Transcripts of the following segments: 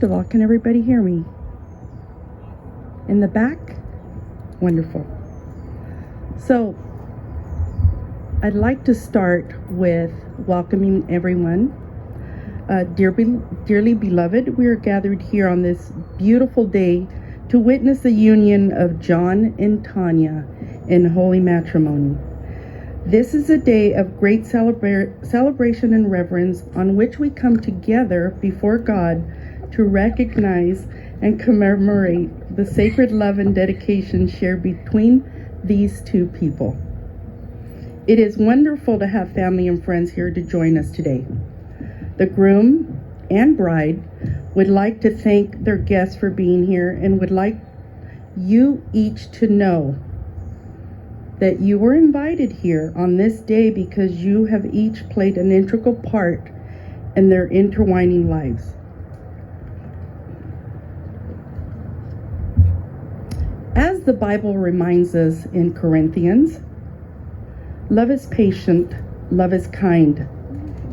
First of all, can everybody hear me? In the back? Wonderful. So, I'd like to start with welcoming everyone. Dearly beloved, we are gathered here on this beautiful day to witness the union of John and Tania in holy matrimony. This is a day of great celebration and reverence on which we come together before God to recognize and commemorate the sacred love and dedication shared between these two people. It is wonderful to have family and friends here to join us today. The groom and bride would like to thank their guests for being here and would like you each to know that you were invited here on this day because you have each played an integral part in their intertwining lives. As the Bible reminds us in Corinthians, love is patient, love is kind.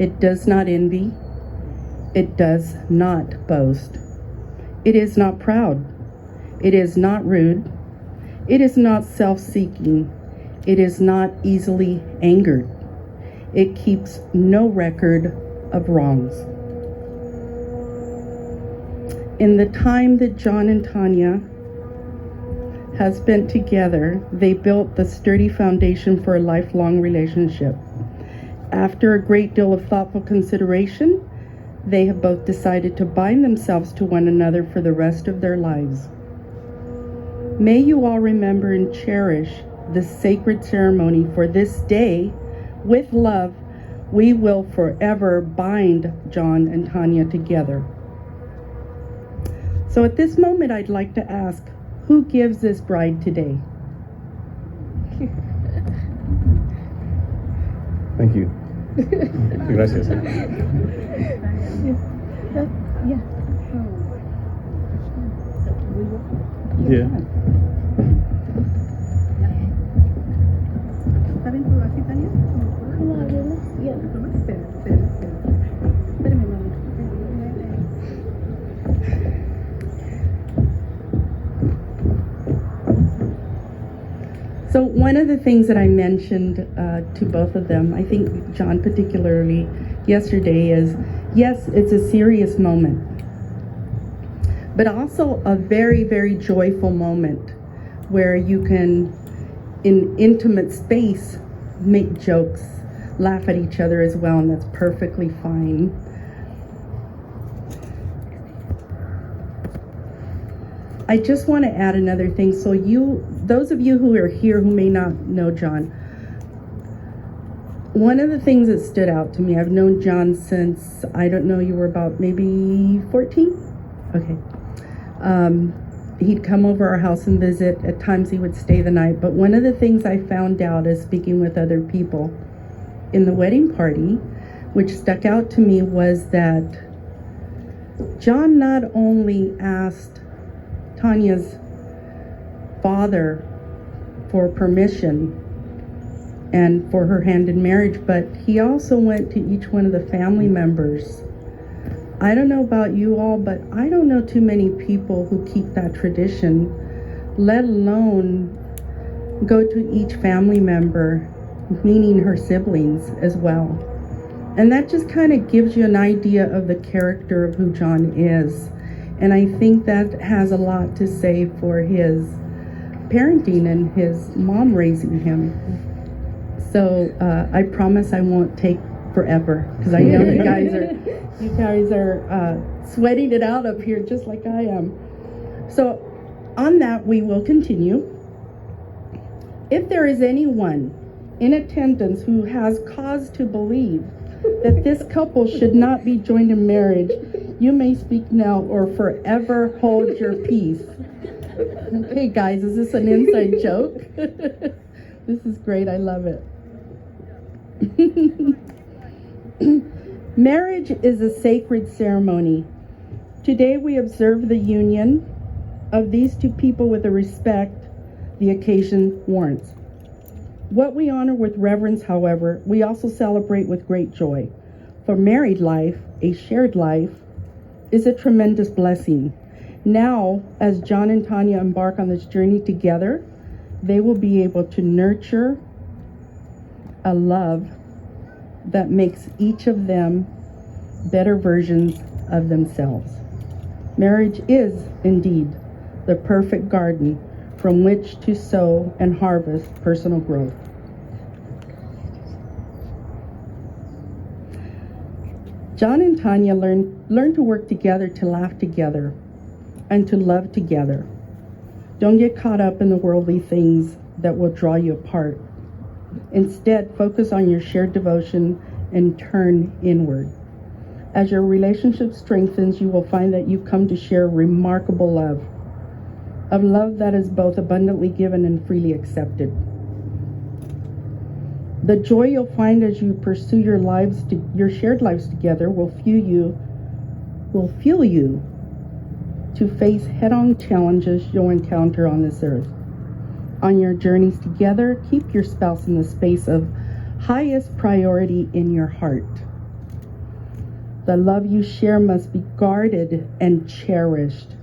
It does not envy. It does not boast. It is not proud. It is not rude. It is not self-seeking. It is not easily angered. It keeps no record of wrongs. In the time that John and Tania have spent together, they built the sturdy foundation for a lifelong relationship. After a great deal of thoughtful consideration, they have both decided to bind themselves to one another for the rest of their lives. May you all remember and cherish this sacred ceremony, for this day, with love, we will forever bind John and Tania together. So at this moment, I'd like to ask, who gives this bride today? Thank you. Gracias. Yeah. ¿Está bien tú así, Tania? Espérame, mami. So one of the things that I mentioned to both of them, I think John particularly yesterday, is yes, it's a serious moment, but also a very, very joyful moment where you can, in intimate space, make jokes, laugh at each other as well, and that's perfectly fine. I just want to add another thing. So those of you who are here who may not know John, one of the things that stood out to me, I've known John since, I don't know, you were about maybe 14? Okay. He'd come over our house and visit. At times he would stay the night. But one of the things I found out as speaking with other people in the wedding party, which stuck out to me, was that John not only asked Tania's father for permission and for her hand in marriage, but he also went to each one of the family members. I don't know about you all, but I don't know too many people who keep that tradition, let alone go to each family member, meaning her siblings as well. And that just kind of gives you an idea of the character of who John is. And I think that has a lot to say for his parenting and his mom raising him. So I promise I won't take forever, because I know you guys are sweating it out up here just like I am. So on that, we will continue. If there is anyone in attendance who has cause to believe that this couple should not be joined in marriage, you may speak now or forever hold your peace. Hey guys, is this an inside joke? This is great, I love it. Marriage is a sacred ceremony. Today we observe the union of these two people with the respect the occasion warrants. What we honor with reverence, however, we also celebrate with great joy. For married life, a shared life, is a tremendous blessing. Now, as John and Tania embark on this journey together, they will be able to nurture a love that makes each of them better versions of themselves. Marriage is indeed the perfect garden from which to sow and harvest personal growth. John and Tania learn to work together, to laugh together, and to love together. Don't get caught up in the worldly things that will draw you apart. Instead, focus on your shared devotion and turn inward. As your relationship strengthens, you will find that you come to share remarkable love, a love that is both abundantly given and freely accepted. The joy you'll find as you pursue your shared lives together will fuel you to face head-on challenges you'll encounter on this earth. On your journeys together, keep your spouse in the space of highest priority in your heart. The love you share must be guarded and cherished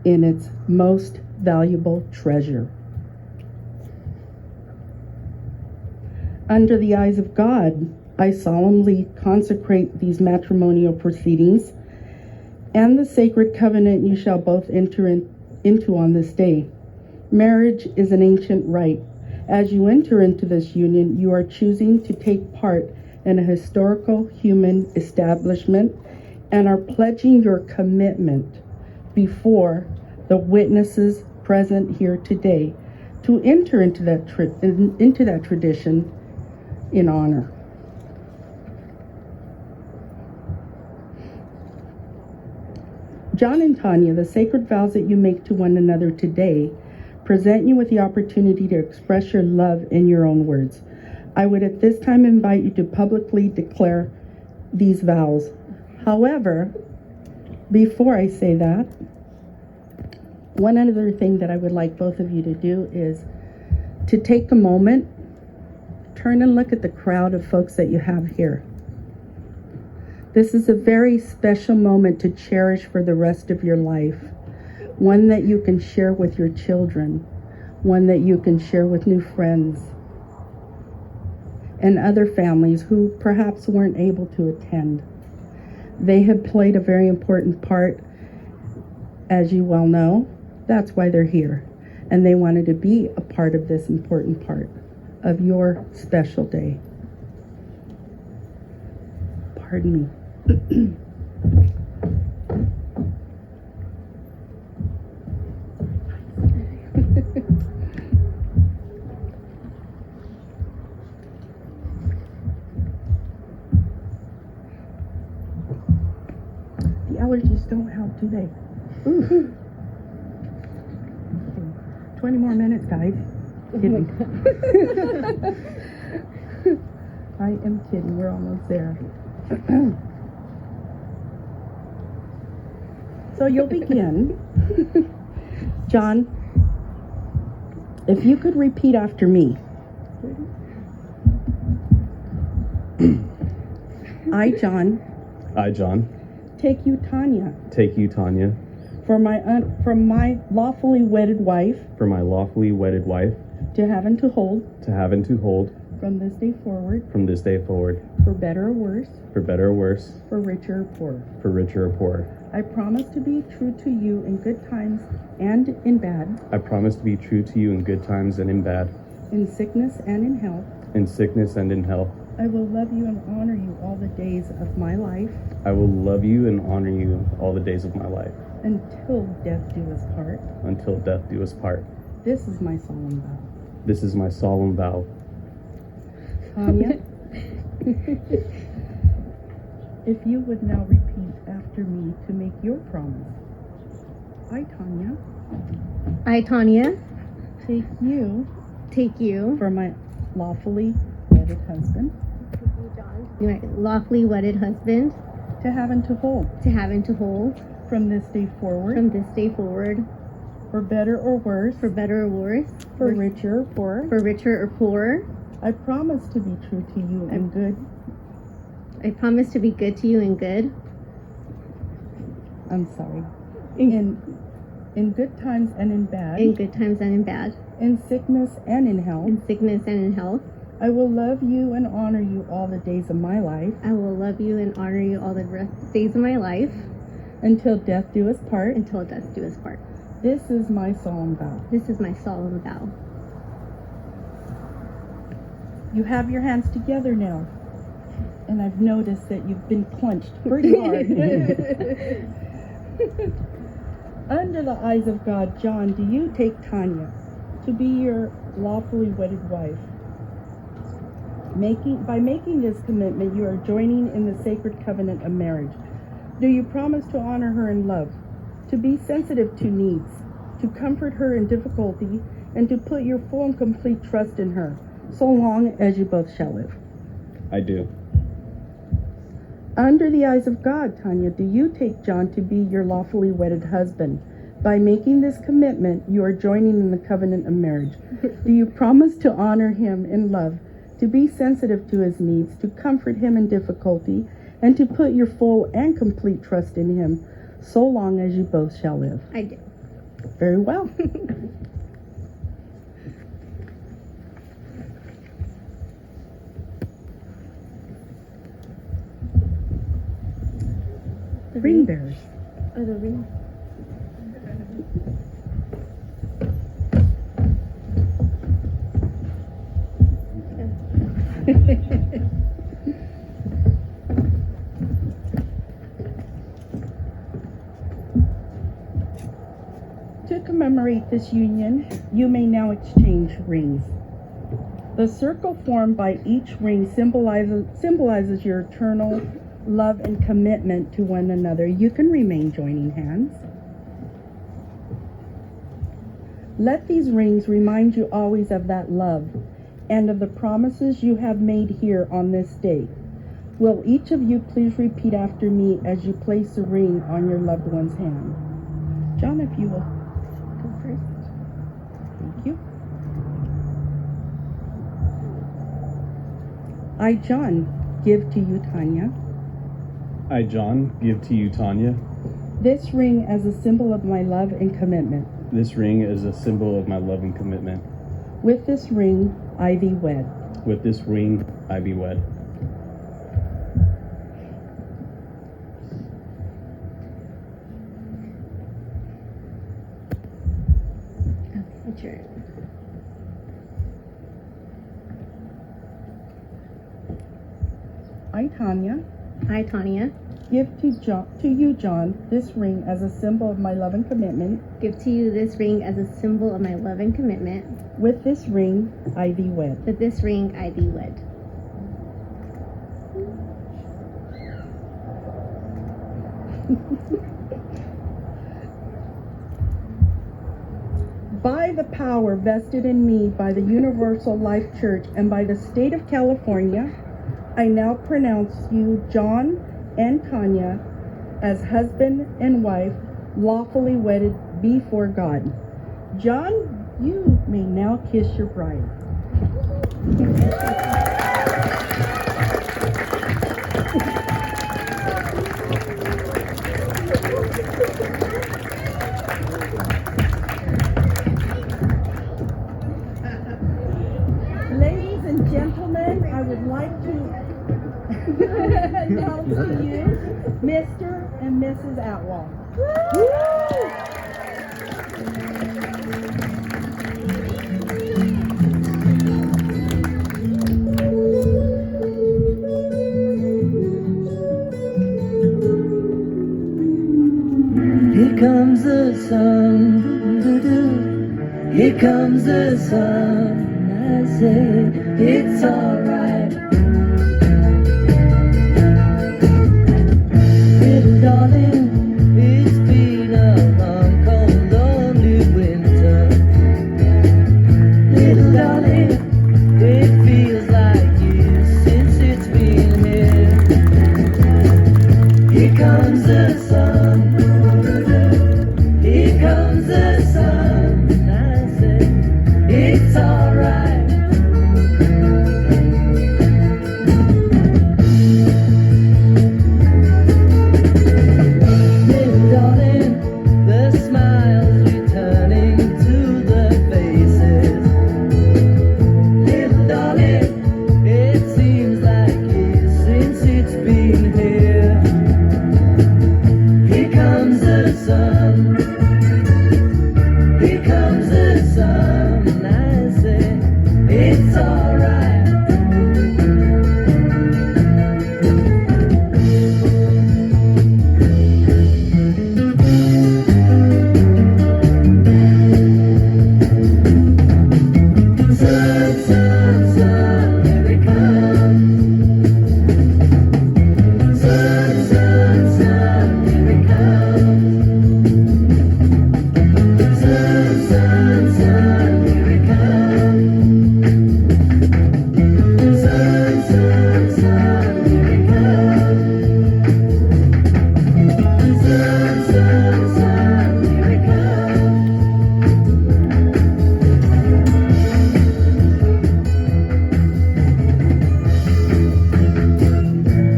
in its most valuable treasure. Under the eyes of God, I solemnly consecrate these matrimonial proceedings and the sacred covenant you shall both enter into on this day. Marriage is an ancient rite. As you enter into this union, you are choosing to take part in a historical human establishment and are pledging your commitment before the witnesses present here today to enter into that tradition in honor. John and Tania, the sacred vows that you make to one another today present you with the opportunity to express your love in your own words. I would at this time invite you to publicly declare these vows. However, before I say that, one other thing that I would like both of you to do is to take a moment, turn and look at the crowd of folks that you have here. This is a very special moment to cherish for the rest of your life. One that you can share with your children, one that you can share with new friends and other families who perhaps weren't able to attend. They have played a very important part, as you well know. That's why they're here. And they wanted to be a part of this important part of your special day. Pardon me. The allergies don't help, do they? Ooh. 20 more minutes, guys. Kidding. I am kidding. We're almost there. So you'll begin. John, if you could repeat after me. I, John, take you, Tania, for my lawfully wedded wife, to have and to hold, from this day forward, for better or worse, for richer or poorer. I promise to be true to you in good times and in bad, in sickness and in health. I will love you and honor you all the days of my life, until death do us part. This is my solemn vow. Tania, if you would now repeat after me to make your promise. I, Tania, take you for my lawfully wedded husband, to have and to hold, from this day forward, for better or worse, for richer or poorer. I promise to be true to you in good. I promise to be good to you in good. I'm sorry. In good times and in bad. In good times and in bad. In sickness and in health. In sickness and in health. I will love you and honor you all the days of my life. I will love you and honor you all the days of my life. Until death do us part. Until death do us part. This is my solemn vow. This is my solemn vow. You have your hands together now. And I've noticed that you've been clenched pretty hard. Under the eyes of God, John, do you take Tania to be your lawfully wedded wife? By making this commitment, you are joining in the sacred covenant of marriage. Do you promise to honor her in love, to be sensitive to needs, to comfort her in difficulty, and to put your full and complete trust in her, so long as you both shall live? I do. Under the eyes of God, Tania, do you take John to be your lawfully wedded husband? By making this commitment, you are joining in the covenant of marriage. Do you promise to honor him in love, to be sensitive to his needs, to comfort him in difficulty, and to put your full and complete trust in him, so long as you both shall live? I do. Very well. Ring bearers. Oh, the ring. To commemorate this union, you may now exchange rings. The circle formed by each ring symbolizes your eternal love and commitment to one another. You can remain joining hands. Let these rings remind you always of that love and of the promises you have made here on this day. Will each of you please repeat after me as you place the ring on your loved one's hand? John, if you will go first. Thank you. I, John, give to you, Tania, I, John, give to you, Tania, this ring as a symbol of my love and commitment. this ring is a symbol of my love and commitment. With this ring, I thee wed. With this ring, I be wed. What's your... I, Tania, I, Tania, give to you, John, this ring as a symbol of my love and commitment. give to you this ring as a symbol of my love and commitment. With this ring, I thee wed. With this ring, I thee wed. By the power vested in me by the Universal Life Church and by the state of California, I now pronounce you, John and Tania, as husband and wife, lawfully wedded before God. John, you may now kiss your bride. Ladies and gentlemen, I would like to announce to you Mr. and Mrs. Atwal. Here comes the sun, doo-doo-doo. Here comes the sun. I say it's alright. Little darling, it's been a long, cold, lonely winter. Little darling, it feels like years since it's been here. Here comes the sun. Here comes the sun. I say it's alright. sun. Here comes the sun, and I say it's alright. Sun, sun, sun, here it comes. Sun, sun, sun, here it comes. Sun, sun, sun, here it comes. Sun, sun, sun, here it comes. Sun, sun, sun, here it comes.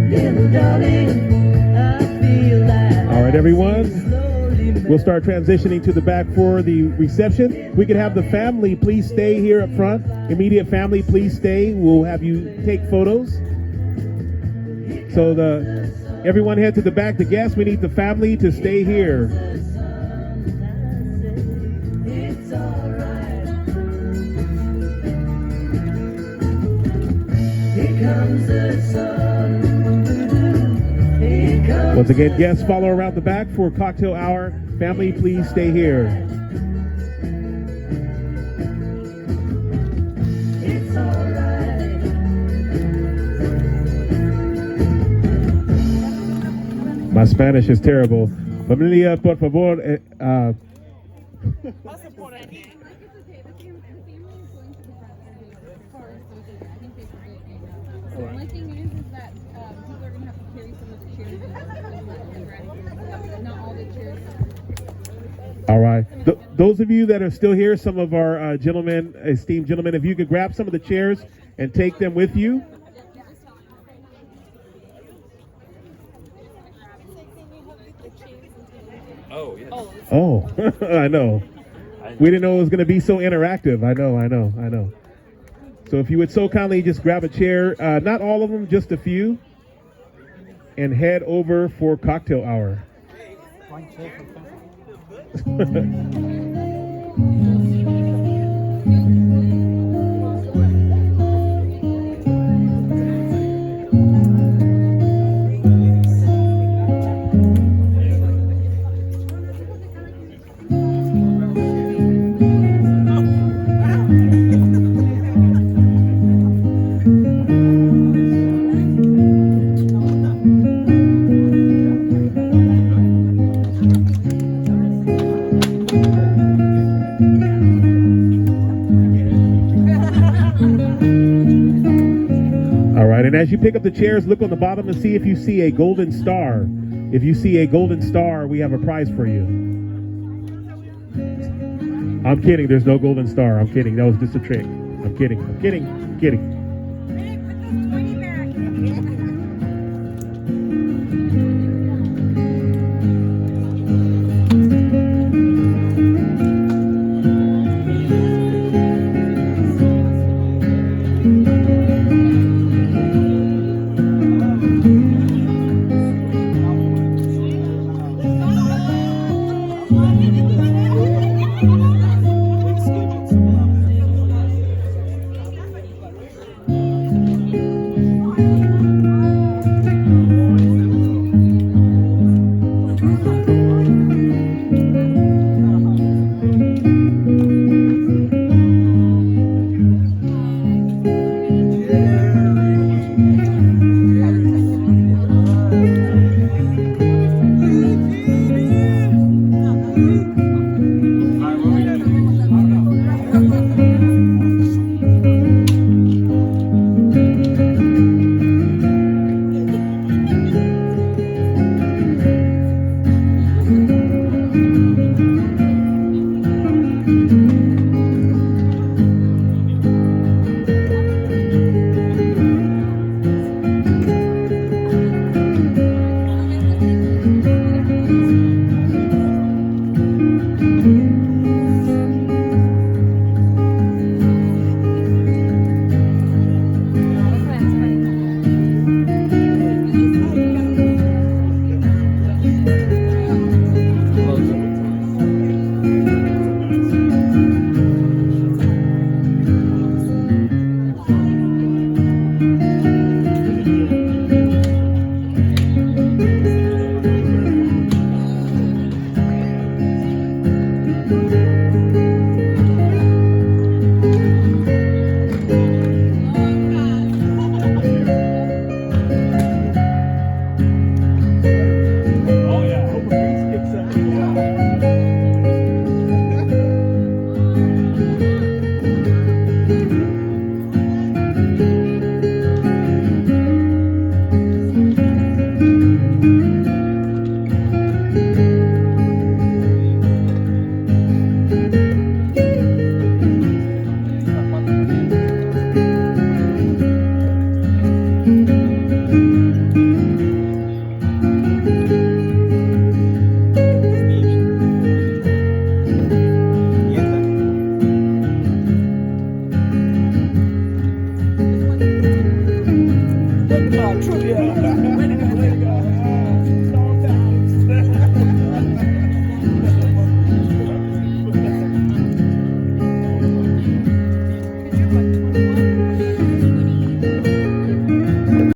Little darling, I feel like All right, everyone. slowly We'll start transitioning to the back for the reception. We could have the family please stay here up front. Immediate family, please stay. We'll have you take photos. So everyone head to the back. The guests, we need the family to stay here. it's alright. Here comes the sun. Here comes Once again, guests follow around the back for cocktail hour. Family, please stay here. it's alright. My Spanish is terrible. Familia, por favor. The only thing is that people are gonna have to carry some of the chairs. Not all the chairs. All right. Those of you that are still here, some of our gentlemen, esteemed gentlemen, if you could grab some of the chairs and take them with you. Oh, I know. We didn't know it was going to be so interactive. I know. So if you would so kindly just grab a chair, not all of them, just a few, and head over for cocktail hour. And as you pick up the chairs, look on the bottom and see if you see a golden star. If you see a golden star, we have a prize for you. I'm kidding. There's no golden star. I'm kidding. That was just a trick. I'm kidding. da